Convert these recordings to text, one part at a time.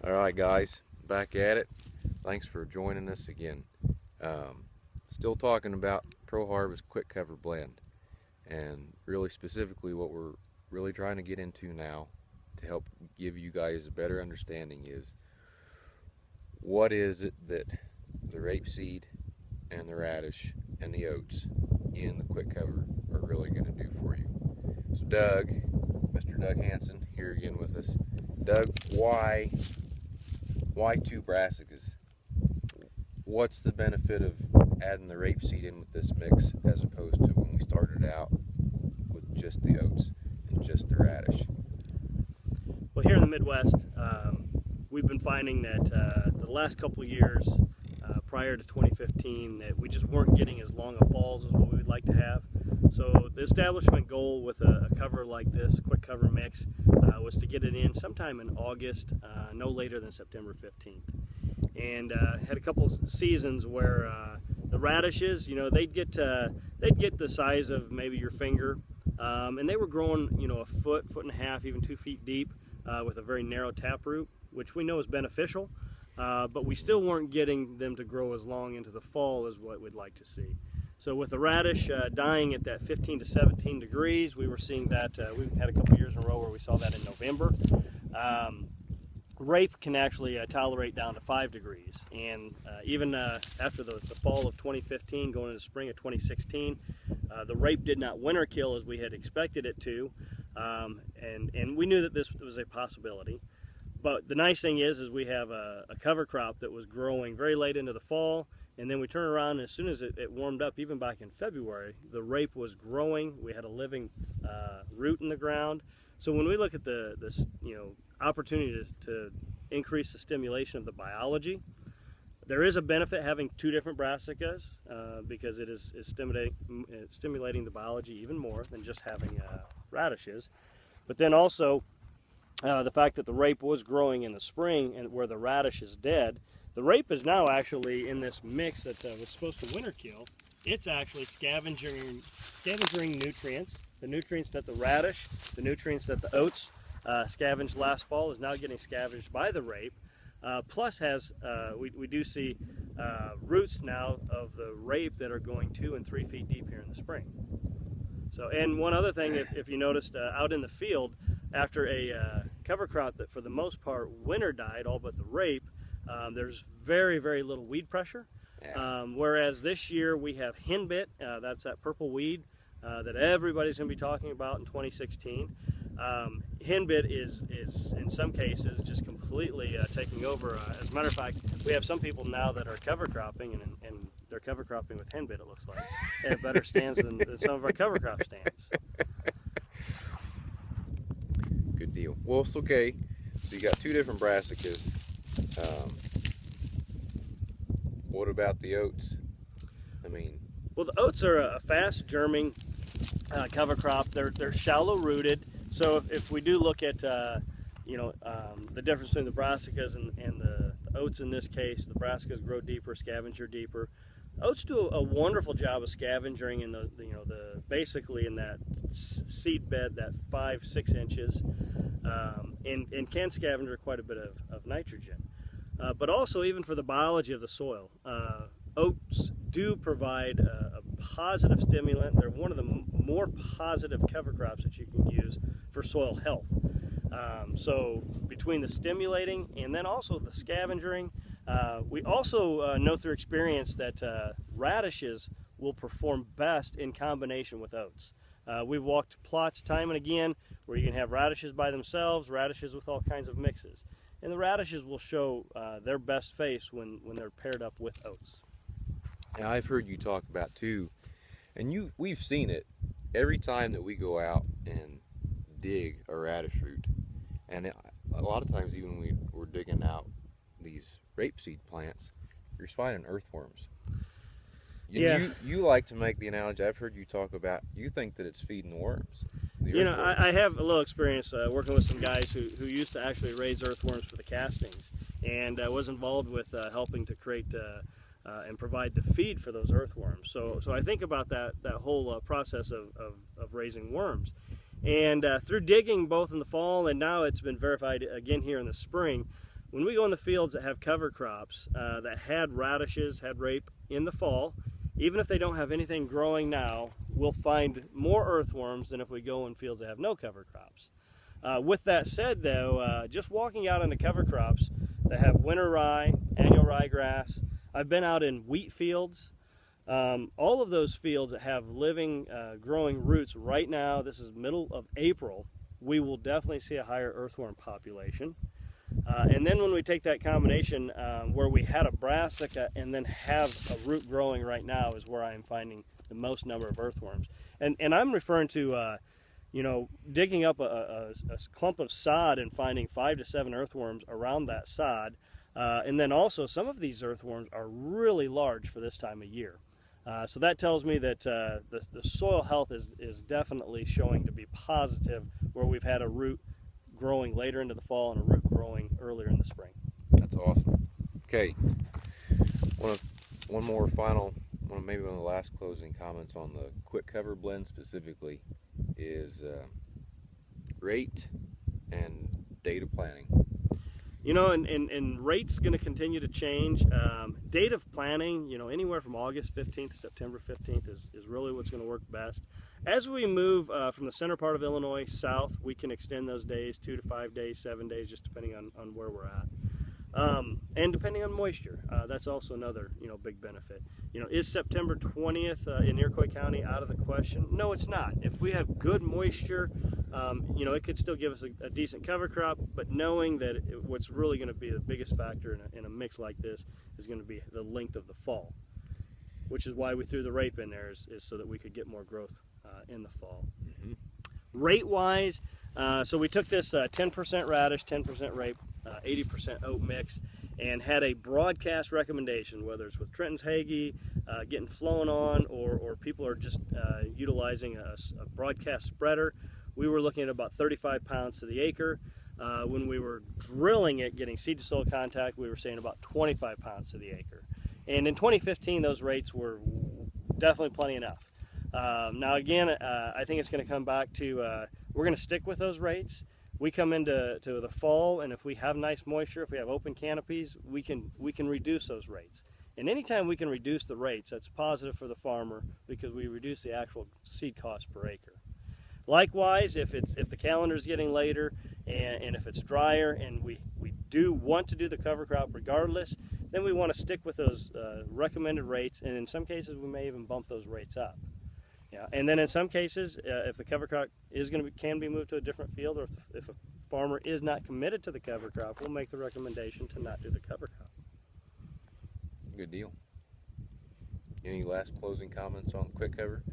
All right, guys, back at it. Thanks for joining us again. Still talking about Pro Harvest Quick Cover Blend, and really specifically what we're really trying to get into now to help give you guys a better understanding is what is it that the rapeseed and the radish and the oats in the quick cover are really going to do for you. So Doug, Mr. Doug Hanson, here again with us. Doug, why two brassicas? What's the benefit of adding the rapeseed in with this mix as opposed to when we started out with just the oats and just the radish? Well, here in the Midwest, we've been finding that the last couple of years prior to 2015 that we just weren't getting as long of falls as what we would like to have. So the establishment goal with a cover like this, quick cover mix, was to get it in sometime in August, no later than September 15th. And had a couple seasons where the radishes, you know, they'd get the size of maybe your finger, and they were growing, you know, a foot, foot and a half, even 2 feet deep, with a very narrow taproot, which we know is beneficial, but we still weren't getting them to grow as long into the fall as what we'd like to see. So with the radish dying at that 15 to 17 degrees, we were seeing that, we had a couple years in a row where we saw that in November. Rape can actually tolerate down to 5 degrees, and even after the fall of 2015 going into spring of 2016, the rape did not winter kill as we had expected it to, and we knew that this was a possibility. But the nice thing is we have a cover crop that was growing very late into the fall, and then we turn around and as soon as it warmed up, even back in February, the rape was growing. We had a living root in the ground. So when we look at this, you know, opportunity to increase the stimulation of the biology, there is a benefit having two different brassicas because it is stimulating the biology even more than just having radishes. But then also the fact that the rape was growing in the spring and where the radish is dead, the rape is now actually in this mix that was supposed to winter kill. It's actually scavenging nutrients. The nutrients that the radish, the nutrients that the oats scavenged last fall is now getting scavenged by the rape. Plus we do see roots now of the rape that are going 2 and 3 feet deep here in the spring. So, and one other thing, if you noticed out in the field, after a cover crop that for the most part winter died, all but the rape, there's very, very little weed pressure. Yeah. Whereas this year we have henbit, that's that purple weed that everybody's going to be talking about in 2016. Henbit is in some cases just completely taking over. As a matter of fact, we have some people now that are cover cropping, and they're cover cropping with henbit, it looks like. They have better stands than some of our cover crop stands. Good deal. Well, it's okay. So you got two different brassicas. What about the oats? I mean, well, the oats are a fast germing cover crop. They're shallow rooted. So if we do look at you know, the difference between the brassicas and the oats in this case, the brassicas grow deeper, scavenger deeper. Oats do a wonderful job of scavenging in the basically in that seed bed, that 5-6 inches, and can scavenge quite a bit of nitrogen. But also even for the biology of the soil, oats do provide a positive stimulant. They're one of the more positive cover crops that you can use for soil health. So between the stimulating and then also the scavenging, we also know through experience that radishes will perform best in combination with oats. We've walked plots time and again where you can have radishes by themselves, radishes with all kinds of mixes. And the radishes will show their best face when they're paired up with oats. Now I've heard you talk about too, and we've seen it every time that we go out and dig a radish root, and a lot of times even when we're digging out these rapeseed plants, you're finding earthworms. Yeah. You like to make the analogy, I've heard you talk about, you think that it's feeding the worms. You know, I have a little experience working with some guys who used to actually raise earthworms for the castings, and was involved with helping to create and provide the feed for those earthworms. So I think about that whole process of raising worms. And through digging both in the fall and now it's been verified again here in the spring, when we go in the fields that have cover crops that had radishes, had rape in the fall, even if they don't have anything growing now, we'll find more earthworms than if we go in fields that have no cover crops. With that said though, just walking out into cover crops that have winter rye, annual ryegrass, I've been out in wheat fields, all of those fields that have living, growing roots right now, this is middle of April, we will definitely see a higher earthworm population. And then when we take that combination where we had a brassica and then have a root growing right now is where I'm finding the most number of earthworms. And I'm referring to, you know, digging up a clump of sod and finding 5 to 7 earthworms around that sod. And then also some of these earthworms are really large for this time of year. So that tells me that the soil health is definitely showing to be positive where we've had a root growing later into the fall and a root growing earlier in the spring. That's awesome. Okay, one more final, maybe one of the last closing comments on the quick cover blend specifically is rate and date of planting. You know, and rate's going to continue to change. Date of planting, you know, anywhere from August 15th to September 15th is really what's going to work best. As we move from the center part of Illinois south, we can extend those days 2 to 5 days, 7 days, just depending on where we're at. And depending on moisture, that's also another, you know, big benefit. You know, is September 20th in Iroquois County out of the question? No, it's not. If we have good moisture, you know, it could still give us a decent cover crop, but knowing that what's really going to be the biggest factor in a mix like this is going to be the length of the fall, which is why we threw the rape in there, is so that we could get more growth in the fall. Mm-hmm. Rate-wise, so we took this 10% radish, 10% rape, 80% oat mix, and had a broadcast recommendation, whether it's with Trenton's Hagee, getting flown on, or people are just utilizing a broadcast spreader. We were looking at about 35 pounds to the acre. When we were drilling it, getting seed to soil contact, we were saying about 25 pounds to the acre. And in 2015, those rates were definitely plenty enough. Now again, I think it's going to come back to, we're going to stick with those rates. We come into the fall, and if we have nice moisture, if we have open canopies, we can reduce those rates. And anytime we can reduce the rates, that's positive for the farmer because we reduce the actual seed cost per acre. Likewise, if the calendar's getting later and if it's drier and we do want to do the cover crop regardless, then we want to stick with those recommended rates, and in some cases we may even bump those rates up. Yeah, and then in some cases, if the cover crop can be moved to a different field, or if a farmer is not committed to the cover crop, we'll make the recommendation to not do the cover crop. Good deal. Any last closing comments on quick cover?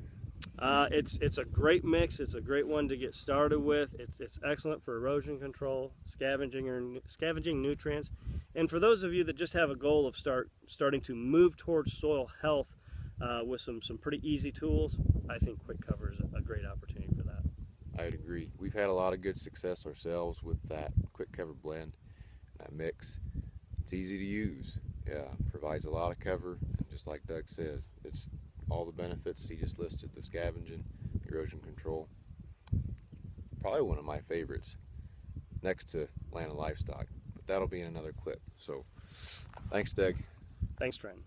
It's a great mix. It's a great one to get started with. It's excellent for erosion control, scavenging nutrients, and for those of you that just have a goal of starting to move towards soil health with some pretty easy tools, I think quick cover is a great opportunity for that. I'd agree. We've had a lot of good success ourselves with that quick cover blend, that mix. It's easy to use. Yeah, provides a lot of cover, and just like Doug says, it's all the benefits he just listed, the scavenging, erosion control. Probably one of my favorites, next to land and livestock, but that'll be in another clip. So thanks, Doug. Thanks, Trent.